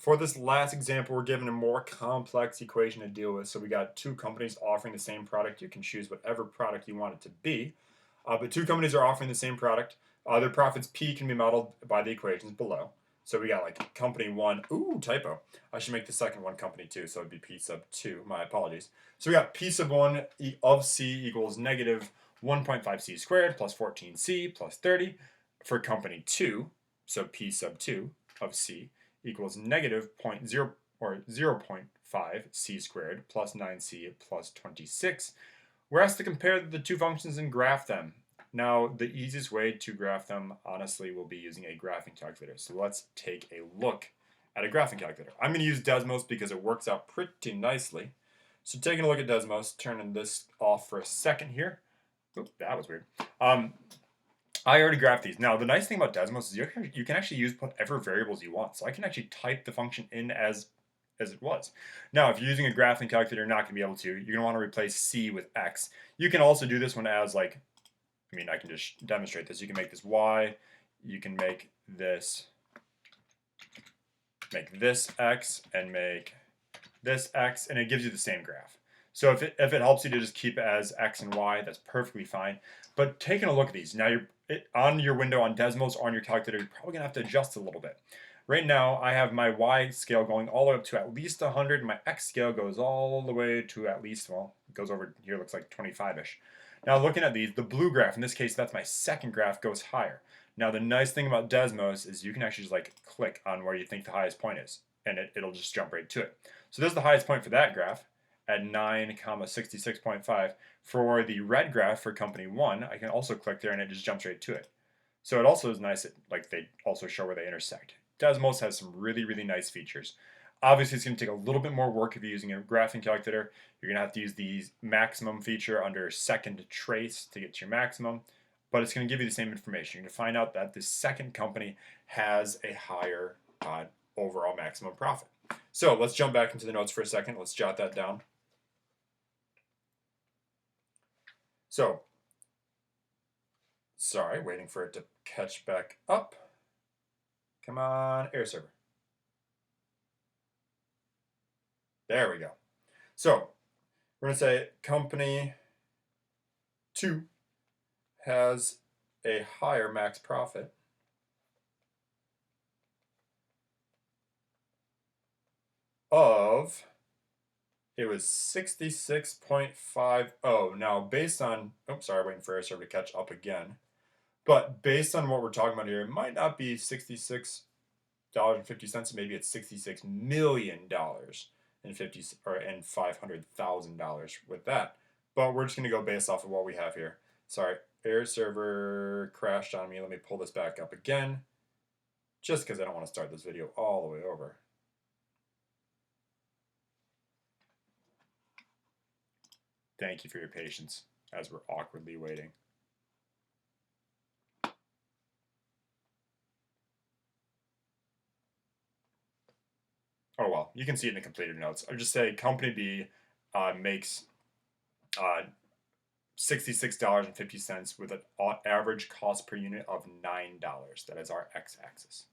For this last example, we're given a more complex equation to deal with. So we got two companies offering the same product. You can choose whatever product you want it to be. But two companies are offering the same product. Their profits P can be modeled by the equations below. So we got like company one. Ooh, typo. I should make the second one company two. So it'd be P sub two. My apologies. So we got P sub one of C equals negative 1.5 C squared plus 14C plus 30 for company two. So P sub two of C equals negative 0.5 c squared plus 9c plus 26. We're asked to compare the two functions and graph them. Now, the easiest way to graph them, honestly, will be using a graphing calculator. So let's take a look at a graphing calculator. I'm going to use Desmos because it works out pretty nicely. So taking a look at Desmos, turning this off for a second here. Oops, that was weird. I already graphed these. Now, the nice thing about Desmos is you can actually use whatever variables you want. So I can actually type the function in as it was. Now, if you're using a graphing calculator, you're not going to be able to. You're going to want to replace C with X. You can also do this one as like, I can just demonstrate this. You can make this Y. You can make this X and make this X, and it gives you the same graph. So if it helps you to just keep it as X and Y, that's perfectly fine. But taking a look at these, now on your window on Desmos or on your calculator, you're probably going to have to adjust a little bit. Right now, I have my Y scale going all the way up to at least 100. My X scale goes all the way to at least, well, it goes over here, looks like 25-ish. Now looking at these, the blue graph, in this case, that's my second graph, goes higher. Now the nice thing about Desmos is you can actually just like click on where you think the highest point is, and it'll just jump right to it. So this is the highest point for that graph at 9,66.5. For the red graph for company one, I can also click there and it just jumps right to it. So it also is nice that like they also show where they intersect. Desmos has some really, really nice features. Obviously, it's going to take a little bit more work if you're using a graphing calculator. You're going to have to use the maximum feature under second trace to get to your maximum, but it's going to give you the same information. You're going to find out that the second company has a higher overall maximum profit. So let's jump back into the notes for a second. Let's jot that down. So, sorry, waiting for it to catch back up. Come on, air server. There we go. So, we're going to say company 2 has a higher max profit of, it was 66.50. Now, based on, oops, sorry, waiting for air server to catch up again. But based on what we're talking about here, it might not be $66.50. Maybe it's $66 million and $500,000 with that. But we're just going to go based off of what we have here. Sorry, air server crashed on me. Let me pull this back up again, just because I don't want to start this video all the way over. Thank you for your patience as we're awkwardly waiting. Oh well, you can see it in the completed notes. I'll just say company B makes $66.50 with an average cost per unit of $9. That is our x-axis.